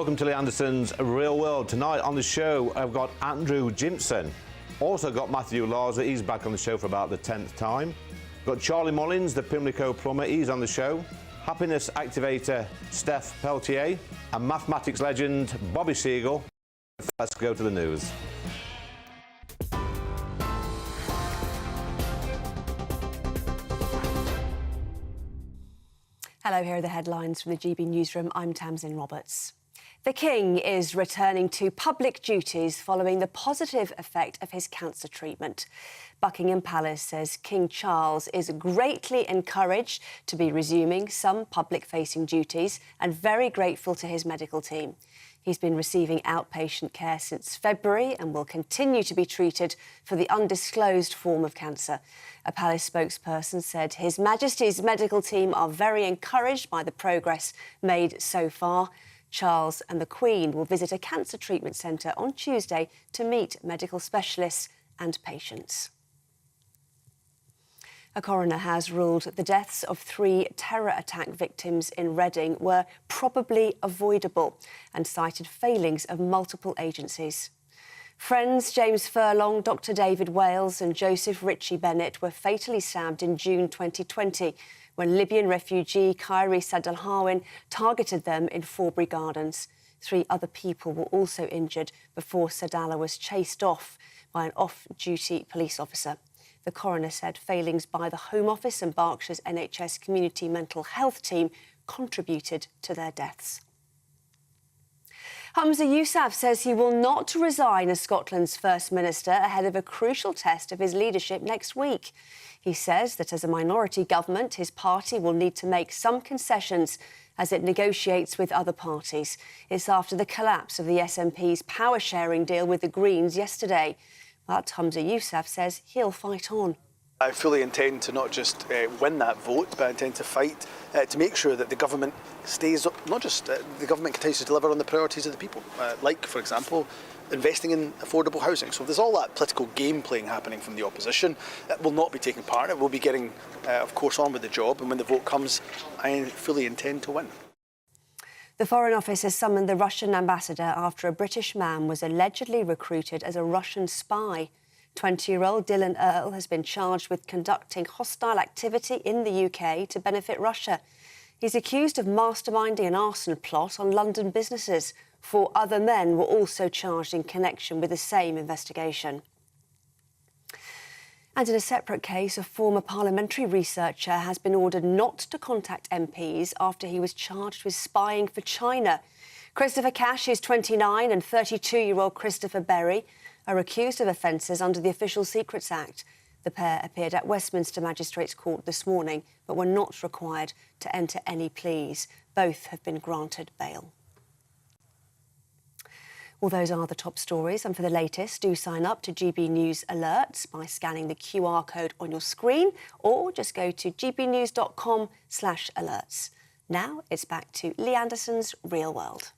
Welcome to Lee Anderson's Real World. Tonight on the show, I've got Andrew Jimpson. Also got Matthew Larser, he's back on the show for about the 10th time. Got Charlie Mullins, the Pimlico plumber, he's on the show. Happiness activator Steph Peltier and mathematics legend Bobby Seagull. Let's go to the news. Hello, here are the headlines from the GB newsroom. I'm Tamsin Roberts. The King is returning to public duties following the positive effect of his cancer treatment. Buckingham Palace says King Charles is greatly encouraged to be resuming some public-facing duties and very grateful to his medical team. He's been receiving outpatient care since February and will continue to be treated for the undisclosed form of cancer. A palace spokesperson said His Majesty's medical team are very encouraged by the progress made so far. Charles and the Queen will visit a cancer treatment centre on Tuesday to meet medical specialists and patients. A coroner has ruled the deaths of 3 terror attack victims in Reading were probably avoidable and cited failings of multiple agencies. Friends James Furlong, Dr David Wales and Joseph Ritchie Bennett were fatally stabbed in June 2020 when Libyan refugee Khairi Sadalhawin targeted them in Forbury Gardens. 3 other people were also injured before Sadallah was chased off by an off-duty police officer. The coroner said failings by the Home Office and Berkshire's NHS Community Mental Health team contributed to their deaths. Humza Yousaf says he will not resign as Scotland's First Minister ahead of a crucial test of his leadership next week. He says that as a minority government, his party will need to make some concessions as it negotiates with other parties. It's after the collapse of the SNP's power-sharing deal with the Greens yesterday. But Humza Yousaf says he'll fight on. I fully intend to not just win that vote, but I intend to fight to make sure that the government stays up, not just the government continues to deliver on the priorities of the people, like, for example, investing in affordable housing. So there's all that political game playing happening from the opposition that will not be taking part in it. We'll be getting, of course, on with the job, and when the vote comes, I fully intend to win. The Foreign Office has summoned the Russian ambassador after a British man was allegedly recruited as a Russian spy. 20-year-old Dylan Earle has been charged with conducting hostile activity in the UK to benefit Russia. He's accused of masterminding an arson plot on London businesses. 4 other men were also charged in connection with the same investigation. And in a separate case, a former parliamentary researcher has been ordered not to contact MPs after he was charged with spying for China. Christopher Cash, who's 29, and 32-year-old Christopher Berry are accused of offences under the Official Secrets Act. The pair appeared at Westminster Magistrates Court this morning, but were not required to enter any pleas. Both have been granted bail. Well, those are the top stories, and for the latest, do sign up to GB News Alerts by scanning the QR code on your screen, or just go to gbnews.com/alerts. Now it's back to Lee Anderson's Real World.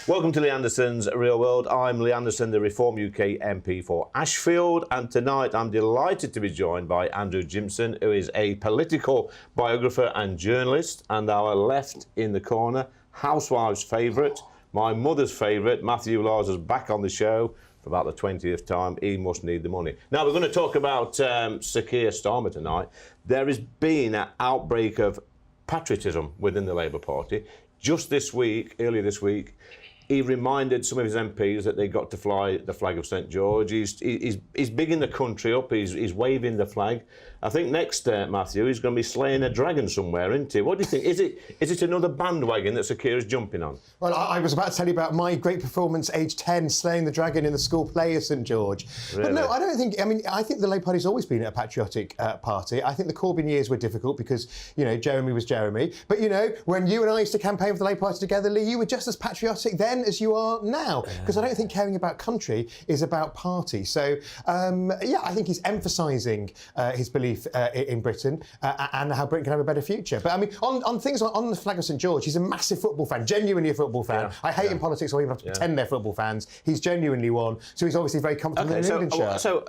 Welcome to Lee Anderson's Real World. I'm Lee Anderson, the Reform UK MP for Ashfield, and tonight I'm delighted to be joined by Andrew Jimpson, who is a political biographer and journalist, and our left in the corner, Housewife's favourite, my mother's favourite, Matthew Larser's back on the show for about the 20th time. He must need the money. Now, we're going to talk about Sir Keir Starmer tonight. There has been an outbreak of patriotism within the Labour Party. Just this week, earlier this week, he reminded some of his MPs that they got to fly the flag of St George. He's bigging the country up. He's waving the flag. I think next, Matthew, he's going to be slaying a dragon somewhere, isn't he? What do you think? Is it another bandwagon that Sir Keir is jumping on? Well, I was about to tell you about my great performance, age 10, slaying the dragon in the school play of St George. Really? But no, I don't think. I mean, I think the Labour Party's always been a patriotic party. I think the Corbyn years were difficult because, you know, Jeremy was Jeremy. But, you know, when you and I used to campaign for the Labour Party together, Lee, you were just as patriotic then as you are now. Because I don't think caring about country is about party. So, yeah, I think he's emphasising his belief in Britain and how Britain can have a better future. But I mean, on things on the flag of St George, he's a massive football fan, genuinely a football fan. Yeah, I hate in politics or even have to pretend they're football fans. He's genuinely one, so he's obviously very comfortable in the England shirt. So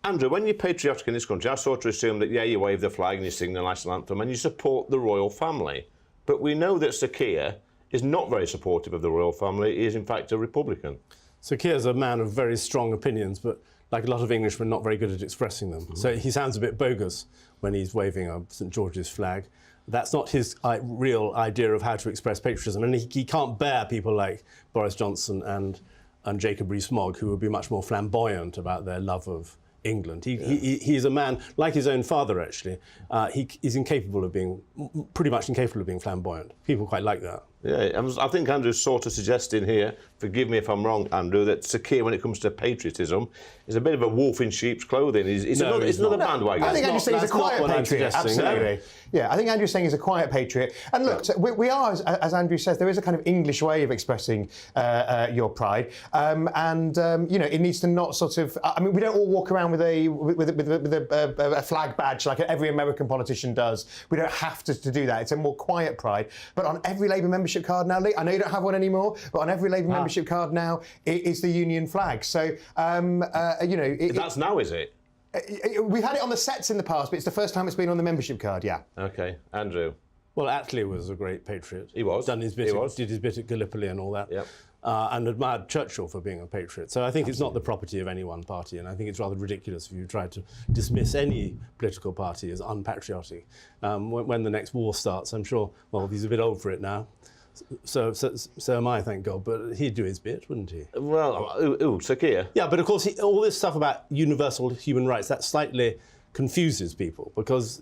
Andrew, when you're patriotic in this country, I sort of assume that, yeah, you wave the flag and you sing the national anthem and you support the royal family. But we know that Sir Keir is not very supportive of the royal family. He is, in fact, a Republican. Sir Keir's a man of very strong opinions, but like a lot of Englishmen, not very good at expressing them. So he sounds a bit bogus when he's waving a St George's flag. That's not his real idea of how to express patriotism. And he can't bear people like Boris Johnson and Jacob Rees-Mogg, who would be much more flamboyant about their love of England. He's a man, like his own father, actually. He's incapable of being, pretty much incapable of being flamboyant. People quite like that. Yeah, I think Andrew's sort of suggesting here, forgive me if I'm wrong, Andrew, that Sir Keir, when it comes to patriotism, is a bit of a wolf in sheep's clothing. It's another bandwagon. I think Andrew's saying he's a quiet patriot. Absolutely. Yeah, I think Andrew's saying he's a quiet patriot. And look, so we are, as Andrew says, there is a kind of English way of expressing your pride, it needs to not sort of. I mean, we don't all walk around with a flag badge like every American politician does. We don't have to do that. It's a more quiet pride. But on every Labour membership card now, Lee, I know you don't have one anymore, but on every Labour membership card now, it is the Union flag. So that's now, is it? We've had it on the sets in the past, but it's the first time it's been on the membership card, yeah. OK. Andrew? Well, Attlee was a great patriot. He was. Did his bit at Gallipoli and all that. Yep. And admired Churchill for being a patriot. So I think it's not the property of any one party, and I think it's rather ridiculous if you try to dismiss any political party as unpatriotic. When the next war starts, I'm sure, well, he's a bit old for it now. So am I, thank God, but he'd do his bit, wouldn't he? Well, Sir Keir? Yeah, but of course, all this stuff about universal human rights, that slightly confuses people, because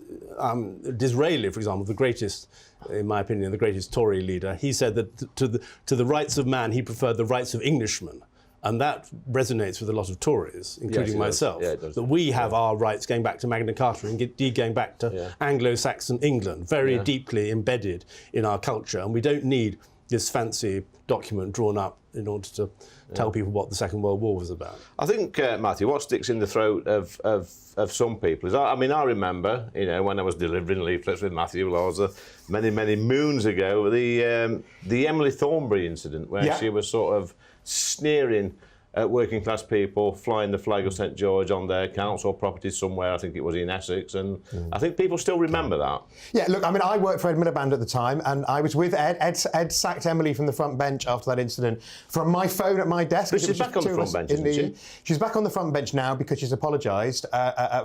Disraeli, for example, the greatest, in my opinion, the greatest Tory leader, he said that to the rights of man, he preferred the rights of Englishmen. And that resonates with a lot of Tories, including myself, that we have our rights going back to Magna Carta and indeed going back to Anglo-Saxon England, very deeply embedded in our culture. And we don't need this fancy document drawn up in order to tell people what the Second World War was about. I think, Matthew, what sticks in the throat of some people is, I remember, when I was delivering leaflets with Matthew Lawser many, many moons ago, the Emily Thornbery incident, where she was sort of sneering at working class people, flying the flag of St George on their council property somewhere, I think it was in Essex, and I think people still remember that. Yeah, look, I worked for Ed Miliband at the time, and I was with Ed. Ed sacked Emily from the front bench after that incident from my phone at my desk. But she's back on the front bench, isn't she? She's back on the front bench now because she's apologised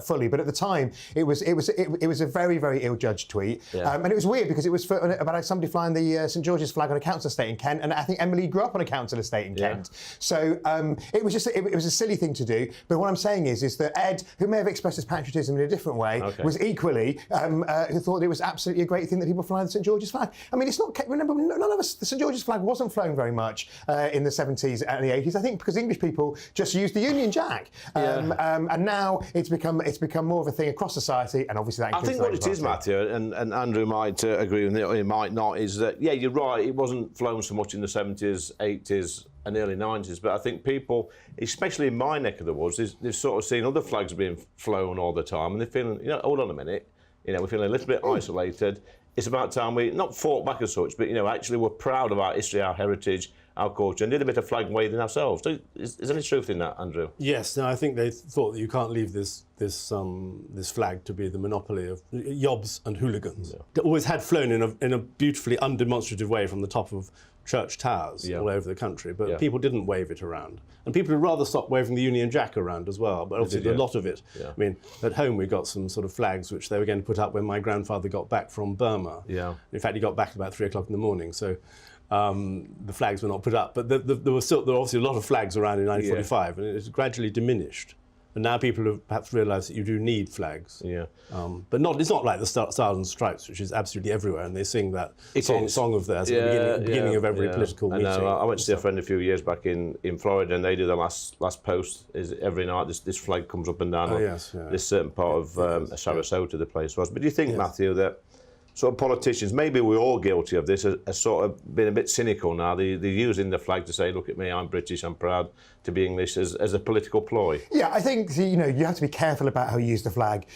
fully, but at the time it was a very, very ill-judged tweet, and it was weird because it was about somebody flying the St George's flag on a council estate in Kent, and I think Emily grew up on a council estate in Kent. So it was a silly thing to do. But what I'm saying is that Ed, who may have expressed his patriotism in a different way, was equally who thought it was absolutely a great thing that people fly the St George's flag. I mean, it's not. Remember, none of us. The St George's flag wasn't flown very much in the 70s and the 80s. I think because English people just used the Union Jack, and now it's become more of a thing across society, and obviously that. I think what it is, Matthew, and Andrew might agree with it, or he might not, is that you're right. It wasn't flown so much in the 70s, 80s. And early 90s, but I think people, especially in my neck of the woods, they've sort of seen other flags being flown all the time, and they're feeling, hold on a minute, we're feeling a little bit isolated. It's about time we not fought back as such, but actually we're proud of our history, our heritage, our culture, and did a bit of flag waving ourselves. Is there any truth in that, Andrew? Yes, no, I think they thought that you can't leave this flag to be the monopoly of yobs and hooligans. It always had flown in a beautifully undemonstrative way from the top of church towers all over the country, but people didn't wave it around. And people would rather stop waving the Union Jack around as well, but obviously a lot of it. I mean, at home we got some sort of flags which they were going to put up when my grandfather got back from Burma. In fact, he got back at about 3 o'clock in the morning, so the flags were not put up. But there were obviously a lot of flags around in 1945, and it has gradually diminished. And now people have perhaps realised that you do need flags. But it's not like the Stars and Stripes, which is absolutely everywhere, and they sing that song of theirs at the beginning of every political meeting. I went to see a friend a few years back in Florida, and they do the last post is every night. This flag comes up and down this certain part of Sarasota, the place was. But do you think, Matthew, that sort of politicians, maybe we're all guilty of this, are sort of been a bit cynical now. They're using the flag to say, look at me, I'm British, I'm proud to be English, as a political ploy. Yeah, I think, you know, you have to be careful about how you use the flag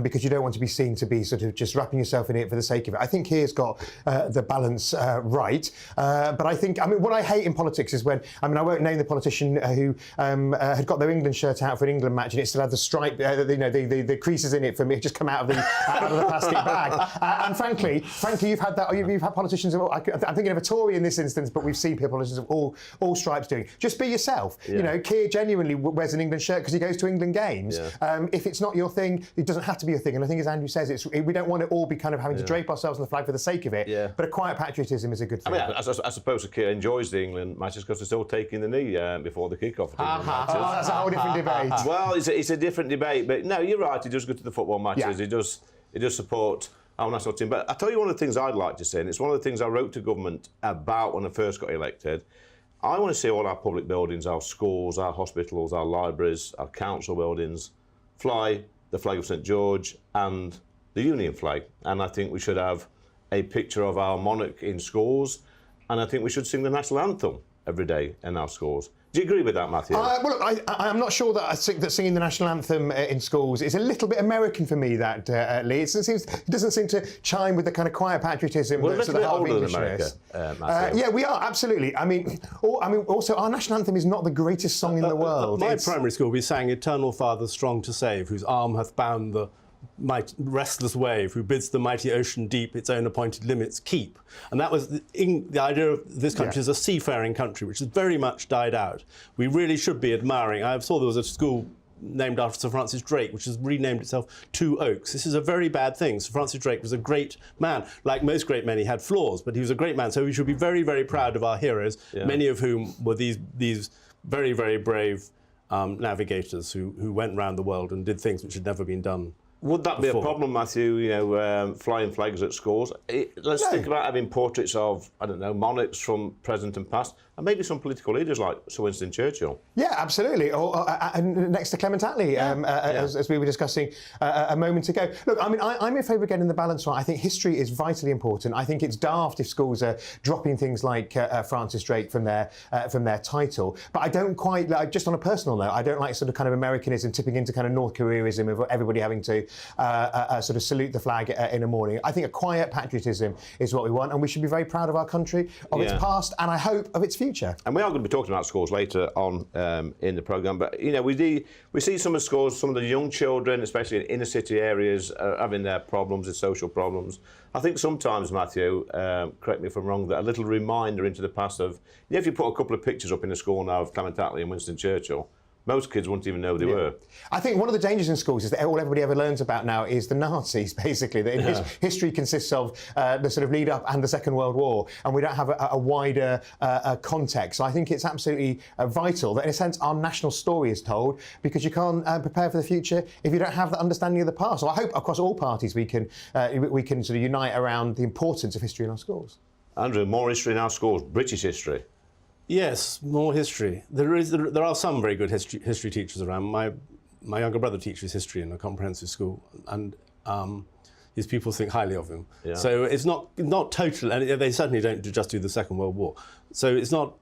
because you don't want to be seen to be sort of just wrapping yourself in it for the sake of it. I think he's got the balance right. But I think, I mean, what I hate in politics is when, I mean, I won't name the politician who had got their England shirt out for an England match and it still had the stripe, you know, the creases in it from it just come out of the plastic bag. And frankly, you've had that. You've had politicians. I'm thinking of a Tory in this instance, but we've seen politicians of all stripes doing. Just be yourself. Yeah. You know, Keir genuinely wears an England shirt because he goes to England games. Yeah. If it's not your thing, it doesn't have to be your thing. And I think, as Andrew says, we don't want to all be kind of having to drape ourselves on the flag for the sake of it. Yeah. But a quiet patriotism is a good thing. I mean, I suppose Keir enjoys the England matches because they're still taking the knee before the kick-off. That's a whole different debate. Well, it's a different debate, but no, you're right. He does go to the football matches. Yeah. He does support our national team. But I tell you one of the things I'd like to say, and it's one of the things I wrote to government about when I first got elected. I want to see all our public buildings, our schools, our hospitals, our libraries, our council buildings fly the flag of St George and the Union flag. And I think we should have a picture of our monarch in schools, and I think we should sing the national anthem every day in our schools. Do you agree with that, Matthew? Well, look, I'm not sure that singing the national anthem in schools is a little bit American for me, that, Lee. It doesn't seem to chime with the kind of quiet patriotism that's at the heart of Englishness. Yeah, we are, absolutely. I mean, also, our national anthem is not the greatest song in the world. My primary school, we sang Eternal Father strong to save, whose arm hath bound the restless wave, who bids the mighty ocean deep its own appointed limits keep. And that was the idea of this country as a seafaring country, which has very much died out. We really should be admiring. I saw there was a school named after Sir Francis Drake, which has renamed itself Two Oaks. This is a very bad thing. Sir Francis Drake was a great man. Like most great men, he had flaws, but he was a great man. So we should be very, very proud of our heroes, many of whom were these very, very brave navigators who went round the world and did things which had never been done. Would that be a problem, Matthew, you know, flying flags at schools? Let's think about having portraits of, I don't know, monarchs from present and past, and maybe some political leaders like Sir Winston Churchill. Yeah, absolutely. Or next to Clement Attlee, as we were discussing a moment ago. Look, I mean, I'm in favour of getting the balance right. I think history is vitally important. I think it's daft if schools are dropping things like Francis Drake from their title. But I don't quite, like, just on a personal note, I don't like sort of kind of Americanism tipping into kind of North Koreaism of everybody having to sort of salute the flag in the morning. I think a quiet patriotism is what we want, and we should be very proud of our country, of its past, and I hope of its future. And we are going to be talking about schools later on in the programme, but you know, we see some of the schools, some of the young children, especially in inner city areas, having their problems, their social problems. I think sometimes, Matthew, correct me if I'm wrong, that a little reminder into the past of, you know, if you put a couple of pictures up in the school now of Clement Attlee and Winston Churchill, most kids wouldn't even know who they were. I think one of the dangers in schools is that all everybody ever learns about now is the Nazis, basically. That history consists of the sort of lead up and the Second World War, and we don't have a wider context. So I think it's absolutely vital that, in a sense, our national story is told, because you can't prepare for the future if you don't have that understanding of the past. So I hope across all parties we can sort of unite around the importance of history in our schools. Andrew, more history in our schools, British history. Yes, more history. There are some very good history teachers around. My younger brother teaches history in a comprehensive school, and his pupils think highly of him. Yeah. So it's not total, and they certainly don't just do the Second World War. So it's not.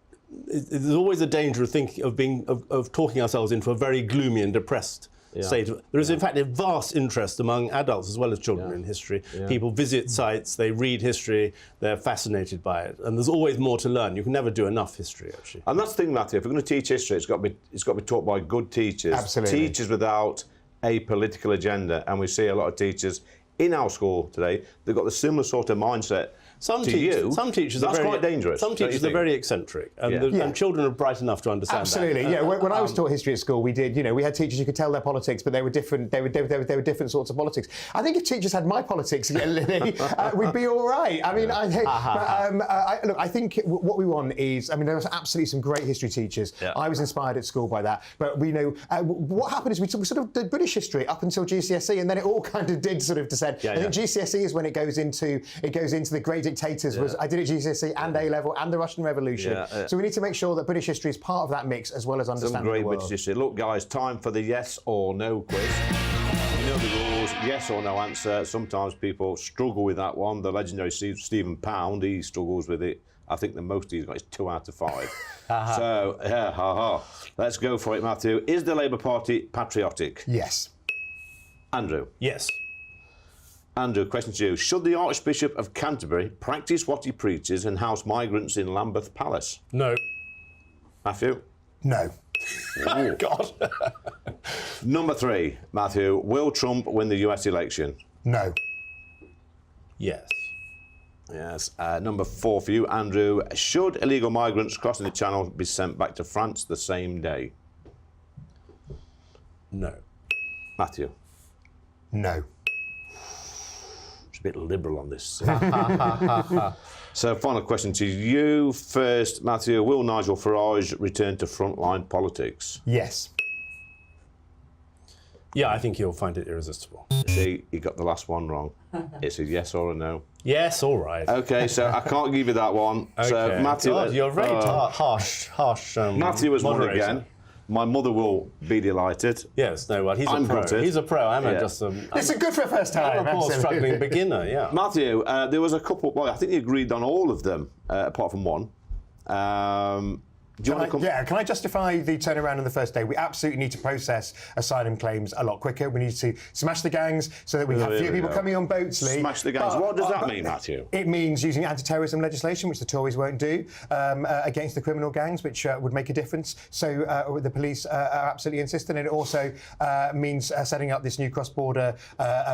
There's always a danger of talking ourselves into a very gloomy and depressed state. There is, in fact, a vast interest among adults as well as children in history. Yeah. People visit sites, they read history, they're fascinated by it, and there's always more to learn. You can never do enough history, actually. And that's the thing, Matthew. If we're going to teach history, it's got to be taught by good teachers. Absolutely. Teachers without a political agenda, and we see a lot of teachers in our school today. They've got the similar sort of mindset. Some teachers that's quite dangerous. Some teachers are very eccentric, and children are bright enough to understand Absolutely, that. Yeah. When I was taught history at school, we did. You know, we had teachers you could tell their politics, but they were different. They were different sorts of politics. I think if teachers had my politics, we'd be all right. I mean, look, I think what we want is. I mean, there was absolutely some great history teachers. Yeah. I was inspired at school by that. But we know what happened is we sort of did British history up until GCSE, and then it all kind of did sort of descend. I think GCSE is when it goes into the great dictators. I did it at GCSE and A-level and the Russian Revolution. So we need to make sure that British history is part of that mix as well as understanding the world. Some great British history. Look, guys, time for the yes or no quiz. You know the rules. rules, yes or no answer. Sometimes people struggle with that one. The legendary Stephen Pound, he struggles with it. I think the most he's got is 2 out of 5. So, yeah, let's go for it, Matthew. Is the Labour Party patriotic? Yes. Andrew? Yes. Andrew, question to you. Should the Archbishop of Canterbury practice what he preaches and house migrants in Lambeth Palace? No. Matthew? No. Oh, God. Number 3, Matthew. Will Trump win the US election? No. Yes. Yes. Number 4 for you, Andrew. Should illegal migrants crossing the Channel be sent back to France the same day? No. Matthew? No. It's a bit liberal on this. So, final question to you first, Matthew. Will Nigel Farage return to frontline politics? Yes. Yeah, I think he'll find it irresistible. See, he got the last one wrong. It's a yes or a no. Yes, all right. OK, so I can't give you that one. Okay. So, Matthew... God, you're very harsh. Matthew has won moderator. again. My mother will be delighted. Yes, no, well, he's I'm a pro. gutted. He's a pro. I'm Yeah. just a... It's good for a first time. I'm a poor struggling beginner, yeah. Matthew, there was a couple... Well, I think you agreed on all of them, apart from one. Do you want to come... Yeah, can I justify the turnaround on the first day? We absolutely need to process asylum claims a lot quicker. We need to smash the gangs so that we have fewer people coming on boats, Lee. Smash the gangs. What does that mean, Matthew? It means using anti-terrorism legislation, which the Tories won't do, against the criminal gangs, which would make a difference. So the police are absolutely insistent. And it also means setting up this new cross-border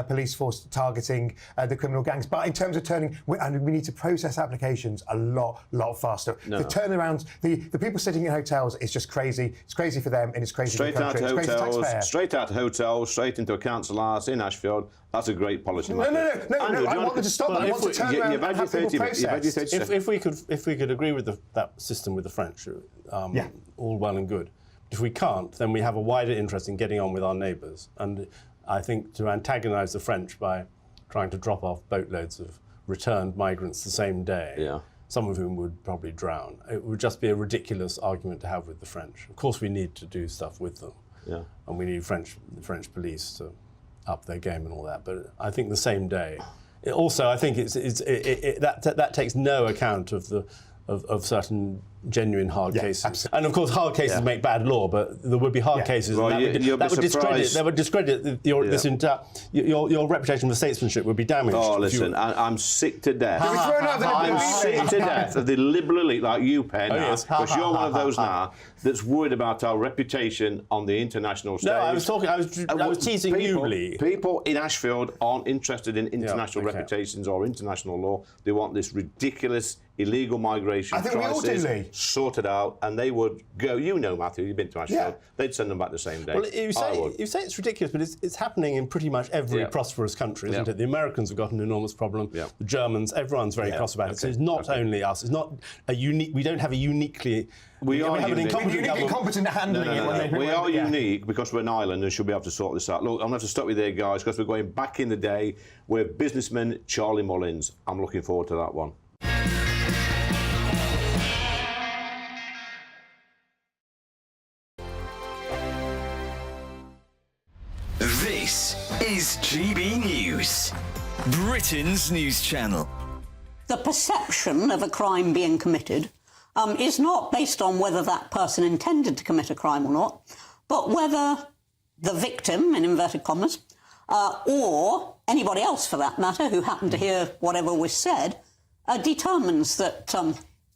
police force targeting the criminal gangs. But in terms of turning... we need to process applications a lot faster. The turnarounds... The people sitting in hotels is just crazy. It's crazy for them and it's crazy for the country. It's crazy for taxpayers. Straight out of hotels, straight into a council house in Ashfield. That's a great policy. No, I want them to stop that. I want to turn around and have people processed. If we could agree with that system with the French, all well and good. If we can't, then we have a wider interest in getting on with our neighbours. And I think to antagonise the French by trying to drop off boatloads of returned migrants the same day, some of whom would probably drown, it would just be a ridiculous argument to have with the French. Of course, we need to do stuff with them, and we need the French police to up their game and all that. But I think the same day. Also, I think that takes no account of certain genuine hard cases. Absolutely. And of course, hard cases make bad law, but there would be hard cases. Well, that would discredit your reputation for statesmanship would be damaged. Oh, listen, I'm sick to death. I'm sick to death of the liberal elite like you, Penn, because you're one of those now that's worried about our reputation on the international stage. No, I was teasing you, Lee. People in Ashfield aren't interested in international reputations or international law. They want this ridiculous illegal migration crisis sorted out, and they would go. You know, Matthew, you've been to Ashfield. They'd send them back the same day. Well, you say it's ridiculous, but it's happening in pretty much every prosperous country, isn't it? The Americans have got an enormous problem. The Germans, everyone's very cross about it. So it's not only us. It's not a unique. We don't have a uniquely. We are incompetent handling it. We are unique because we're an island and should be able to sort this out. Look, I'm going to have to stop you there, guys, because we're going back in the day with businessman Charlie Mullins. I'm looking forward to that one. This is GB News, Britain's news channel. The perception of a crime being committed is not based on whether that person intended to commit a crime or not, but whether the victim, in inverted commas, or anybody else for that matter who happened to hear whatever was said, determines that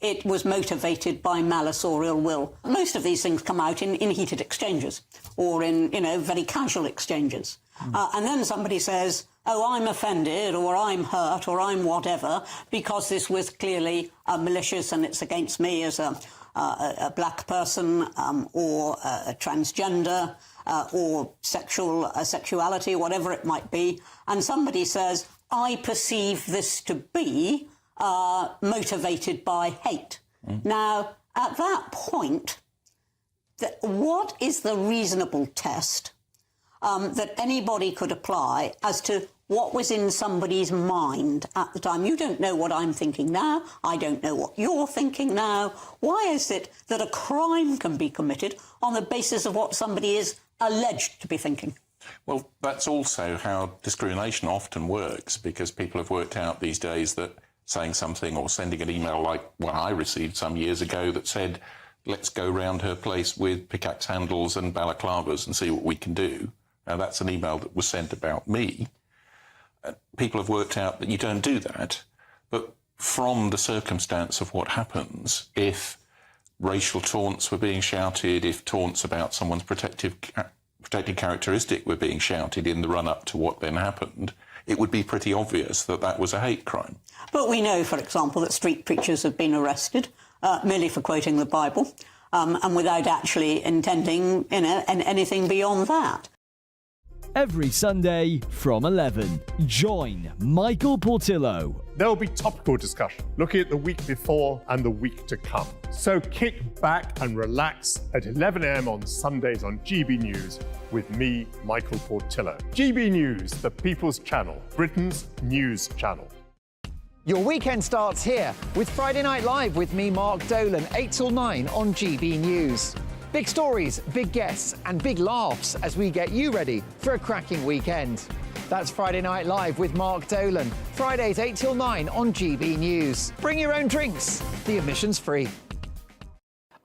it was motivated by malice or ill will. Most of these things come out in heated exchanges or in, very casual exchanges. And then somebody says, oh, I'm offended or I'm hurt or I'm whatever because this was clearly malicious and it's against me as a black person or a transgender or sexuality, whatever it might be. And somebody says, I perceive this to be motivated by hate. Now, at that point, what is the reasonable test that anybody could apply as to what was in somebody's mind at the time? You don't know what I'm thinking now. I don't know what you're thinking now. Why is it that a crime can be committed on the basis of what somebody is alleged to be thinking? Well, that's also how discrimination often works, because people have worked out these days that saying something or sending an email like one I received some years ago that said, let's go round her place with pickaxe handles and balaclavas and see what we can do. Now, that's an email that was sent about me. People have worked out that you don't do that. But from the circumstance of what happens, if racial taunts were being shouted, if taunts about someone's protected characteristic were being shouted in the run-up to what then happened, it would be pretty obvious that that was a hate crime. But we know, for example, that street preachers have been arrested merely for quoting the Bible and without actually intending, anything beyond that. Every Sunday from 11, join Michael Portillo. There will be topical discussion, looking at the week before and the week to come. So kick back and relax at 11 a.m. on Sundays on GB News with me, Michael Portillo. GB News, the People's Channel, Britain's news channel. Your weekend starts here with Friday Night Live with me, Mark Dolan, 8 till 9 on GB News. Big stories, big guests and big laughs as we get you ready for a cracking weekend. That's Friday Night Live with Mark Dolan. Fridays 8 till 9 on GB News. Bring your own drinks. The admission's free.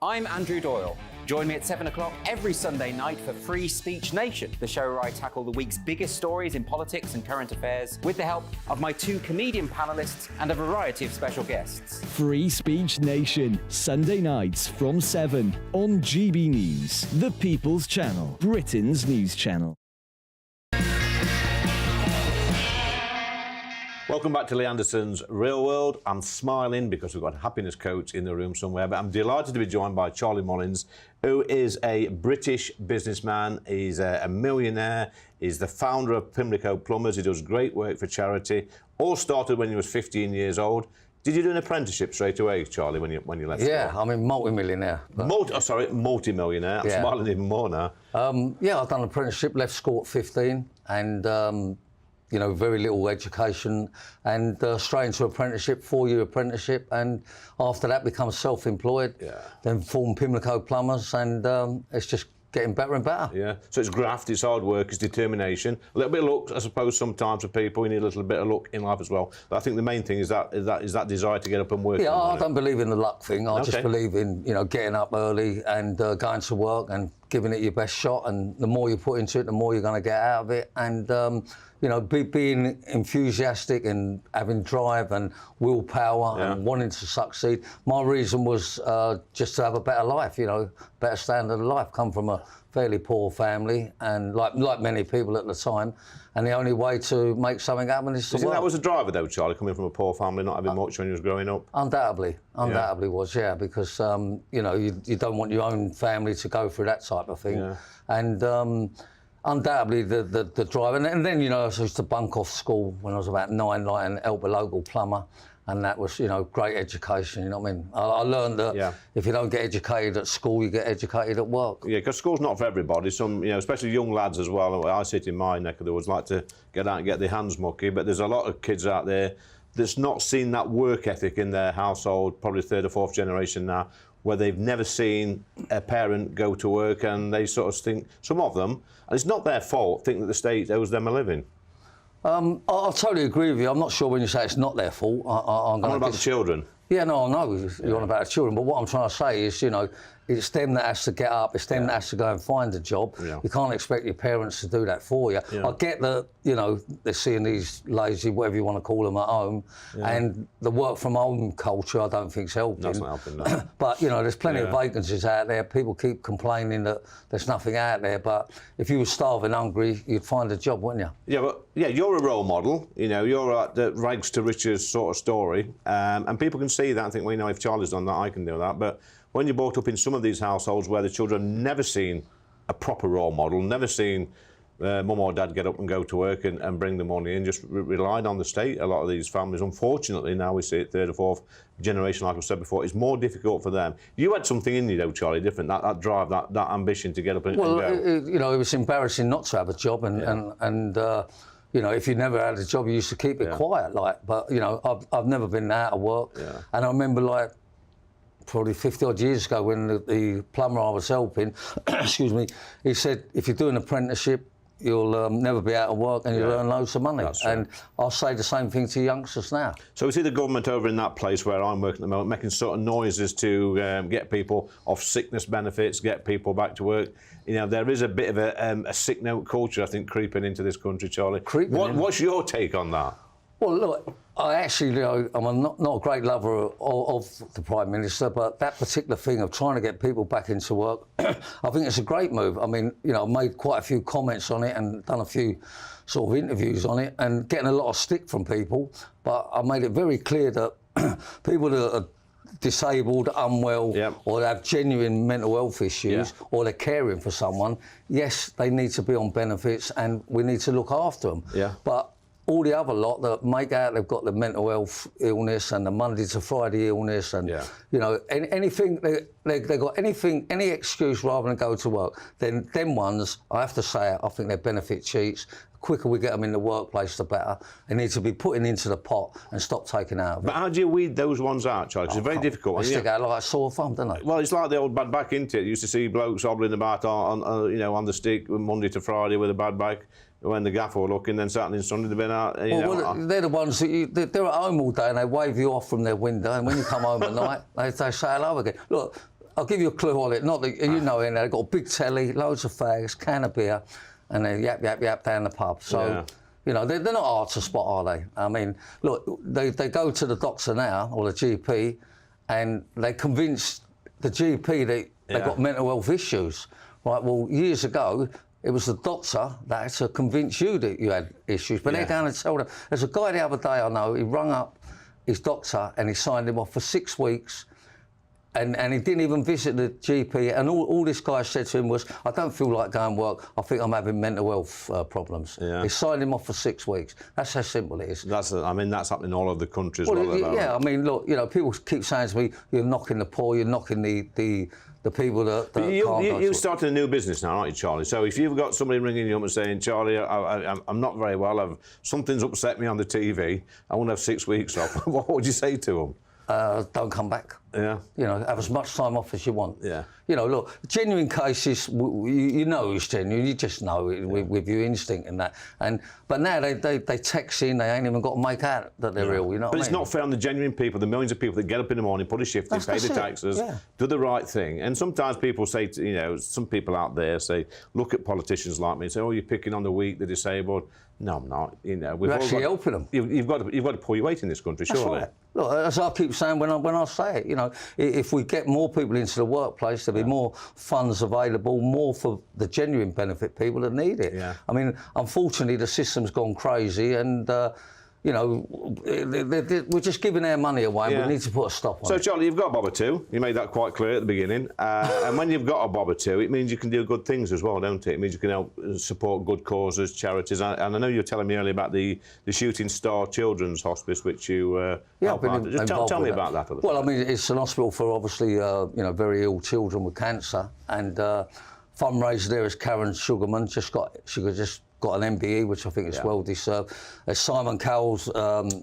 I'm Andrew Doyle. Join me at 7 o'clock every Sunday night for Free Speech Nation, the show where I tackle the week's biggest stories in politics and current affairs with the help of my 2 comedian panellists and a variety of special guests. Free Speech Nation, Sunday nights from 7 on GB News, the People's Channel, Britain's news channel. Welcome back to Lee Anderson's Real World. I'm smiling because we've got a happiness coach in the room somewhere, but I'm delighted to be joined by Charlie Mullins, who is a British businessman. He's a millionaire. He's the founder of Pimlico Plumbers. He does great work for charity. All started when he was 15 years old. Did you do an apprenticeship straight away, Charlie, when you left Yeah, school? I mean, multi-millionaire. Multi-millionaire. I'm smiling even more now. Yeah, I've done an apprenticeship, left school at 15, and very little education, and straight into apprenticeship, 4-year apprenticeship, and after that become self-employed. Yeah. Then formed Pimlico Plumbers, and it's just getting better and better. Yeah. So it's graft, it's hard work, it's determination, a little bit of luck, I suppose. Sometimes for people, you need a little bit of luck in life as well. But I think the main thing is that desire to get up and work. Yeah, I don't believe in the luck thing. I just believe in getting up early and going to work and giving it your best shot. And the more you put into it, the more you're going to get out of it. And being enthusiastic and having drive and willpower and wanting to succeed. My reason was just to have a better life, better standard of life. Come from a fairly poor family, and like many people at the time, and the only way to make something happen is to work. Do you think that was a driver though, Charlie, coming from a poor family, not having much when you was growing up? Undoubtedly was, because you don't want your own family to go through that type of thing, and. Undoubtedly, the drive, and then I used to bunk off school when I was about 9, like, and help a local plumber, and that was great education. You know what I mean? I learned that if you don't get educated at school, you get educated at work. Yeah, because school's not for everybody. Some, especially young lads as well. I sit in my neck of the woods, like to get out and get their hands mucky, but there's a lot of kids out there that's not seen that work ethic in their household, probably 3rd or 4th generation now, where they've never seen a parent go to work, and they sort of think, some of them, and it's not their fault, think that the state owes them a living. I totally agree with you. I'm not sure when you say it's not their fault. I'm on about the children. Yeah, no, I know you're on about the children, but what I'm trying to say is, it's them that has to get up, it's them that has to go and find a job. Yeah. You can't expect your parents to do that for you. Yeah. I get that, they're seeing these lazy, whatever you want to call them, at home, and the work from home culture I don't think's helping. That's not helping, no. But, there's plenty of vacancies out there. People keep complaining that there's nothing out there, but if you were starving hungry, you'd find a job, wouldn't you? Yeah, but you're a role model, you're at the rags to riches sort of story, and people can see that and think, well, if Charlie's done that, I can do that. But when you're brought up in some of these households where the children have never seen a proper role model, never seen mum or dad get up and go to work and bring the money in, just relied on the state, a lot of these families, unfortunately, now we see it 3rd or 4th generation, like I said before, it's more difficult for them. You had something in you, though, Charlie, different, that drive, that ambition to get up and go. It was embarrassing not to have a job, and if you never had a job, you used to keep it quiet, but, I've never been out of work, and I remember, probably 50-odd years ago when the plumber I was helping, excuse me, he said, if you do an apprenticeship, you'll never be out of work and you'll earn loads of money. That's right. And I'll say the same thing to youngsters now. So we see the government over in that place where I'm working at the moment making sort of noises to get people off sickness benefits, get people back to work. You know, there is a bit of a sick note culture, I think, creeping into this country, Charlie. What's your take on that? Well, look, I actually, you know, I'm not a great lover of the Prime Minister, but that particular thing of trying to get people back into work, I think it's a great move. I mean, you know, I've made quite a few comments on it and done a few sort of interviews on it and getting a lot of stick from people, but I made it very clear that people that are disabled, unwell, or they have genuine mental health issues, or they're caring for someone, yes, they need to be on benefits and we need to look after them. But all the other lot that make out they've got the mental health illness and the Monday to Friday illness and, you know, anything, they've got anything, any excuse rather than go to work, then them ones, I have to say it, I think they're benefit cheats. The quicker we get them in the workplace, the better. They need to be putting into the pot and stop taking out of it. But how do you weed those ones out, Charlie? 'Cause it's very difficult. They stick out like a sore thumb, don't they? Well, it's like the old bad back, isn't it? You used to see blokes hobbling about on you know, on the stick Monday to Friday with a bad back. When the gaffer were looking, then Saturday and Sunday they've been out. They're the ones that they're at home all day and they wave you off from their window, and when you come home at night, they say hello again. Look, I'll give you a clue on it. Not that you know, in there they've got a big telly, loads of fags, can of beer, and they yap down the pub. So. You know, they're not hard to spot, are they? I mean, look, they go to the doctor now, or the GP, and they convince the GP that they've got mental health issues. Right, well, years ago, it was the doctor that had to convince you that you had issues, but they're going to tell them. There's a guy the other day I know, he rung up his doctor and he signed him off for 6 weeks, and he didn't even visit the GP, and all this guy said to him was, I don't feel like going to work, I think I'm having mental health problems. He signed him off for 6 weeks. That's how simple it is. I mean, that's happening all over the country as well. well. Yeah, I mean, look, you know, people keep saying to me, you're knocking the poor, you're knocking the people that but can't you're starting a new business now, aren't you, Charlie? So if you've got somebody ringing you up and saying, Charlie, I'm not very well, something's upset me on the TV, I want to have 6 weeks off, what would you say to them? Don't come back. Yeah. You know, have as much time off as you want. Yeah. You know, look, genuine cases, you know it's genuine. You just know it with your instinct and that. But now they text in, they ain't even got to make out that they're ill. You know. But it's not fair on the genuine people, the millions of people that get up in the morning, put a shift in, pay the taxes, do the right thing. And sometimes people say, you know, some people out there say, look at politicians like me and say, oh, you're picking on the weak, the disabled. No, I'm not. You know, we're actually helping them. You've got to pull your weight in this country, surely. Right. Look, as I keep saying when I say it, you know, if we get more people into the workplace, there'll be more funds available, more for the genuine benefit people that need it. I mean, unfortunately, the system's gone crazy, and you know, we're just giving our money away. We need to put a stop on it. So, Charlie, you've got a bob or two. You made that quite clear at the beginning. And when you've got a bob or two, it means you can do good things as well, don't it? It means you can help support good causes, charities. And I know you were telling me earlier about the Shooting Star Children's Hospice, which you help out. Just tell me about that a little bit. Well, I mean, it's an hospital for obviously, you know, very ill children with cancer. And fundraiser there is Karen Sugarman. She just got an MBE, which I think is well deserved. Simon Cowell's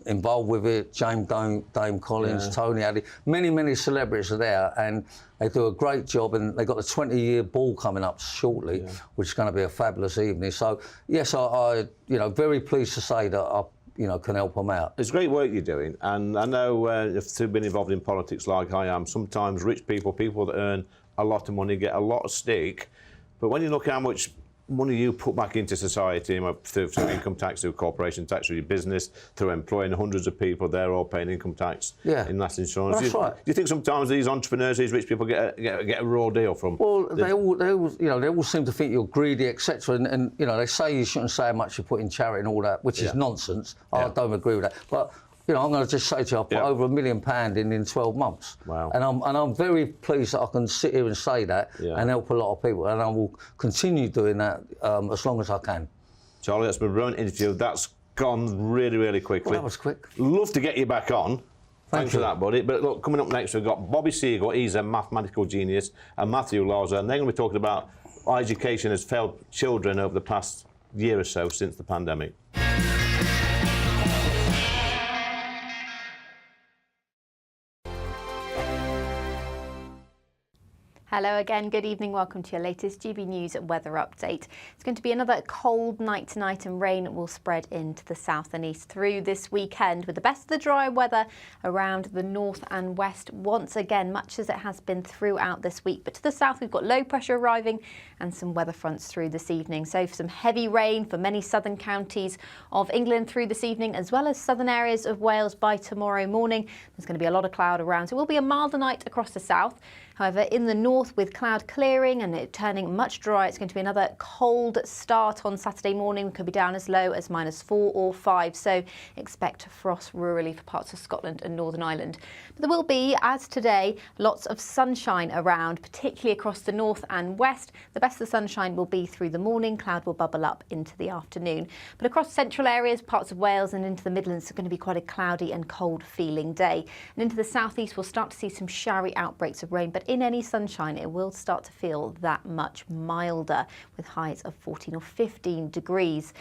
involved with it, James Dame Collins, Tony Addy, many celebrities are there, and they do a great job, and they've got the 20-year ball coming up shortly, which is going to be a fabulous evening. So, yes, I you know, very pleased to say that I, you know, can help them out. It's great work you're doing, and I know if you've been involved in politics like I am, sometimes rich people that earn a lot of money, get a lot of stake, but when you look how much money you put back into society through income tax, through corporation tax, through your business, through employing hundreds of people, they're all paying income tax in national insurance. Well, that's right. Do you think sometimes these entrepreneurs, these rich people get a raw deal from? Well, they all seem to think you're greedy, etc. And you know, they say you shouldn't say how much you put in charity and all that, which is nonsense. I don't agree with that. But you know, I'm going to just say to you, I put over £1 million in 12 months. Wow. And I'm very pleased that I can sit here and say that and help a lot of people. And I will continue doing that as long as I can. Charlie, that's been a brilliant interview. That's gone really, really quickly. Well, that was quick. Love to get you back on. Thanks for that, buddy. But look, coming up next, we've got Bobby Siegel. He's a mathematical genius, and Matthew Larser, and they're going to be talking about why education has failed children over the past year or so since the pandemic. Hello again, good evening, welcome to your latest GB News weather update. It's going to be another cold night tonight and rain will spread into the south and east through this weekend with the best of the dry weather around the north and west once again, much as it has been throughout this week. But to the south we've got low pressure arriving and some weather fronts through this evening. So for some heavy rain for many southern counties of England through this evening as well as southern areas of Wales by tomorrow morning. There's going to be a lot of cloud around, so it will be a milder night across the south. However, in the north, with cloud clearing and it turning much drier, it's going to be another cold start on Saturday morning. We could be down as low as -4 or 5, so expect frost rurally for parts of Scotland and Northern Ireland. But there will be, as today, lots of sunshine around, particularly across the north and west. The best of the sunshine will be through the morning. Cloud will bubble up into the afternoon. But across central areas, parts of Wales and into the Midlands, it's going to be quite a cloudy and cold feeling day. And into the southeast, we'll start to see some showery outbreaks of rain, but in any sunshine, it will start to feel that much milder with highs of 14 or 15 degrees.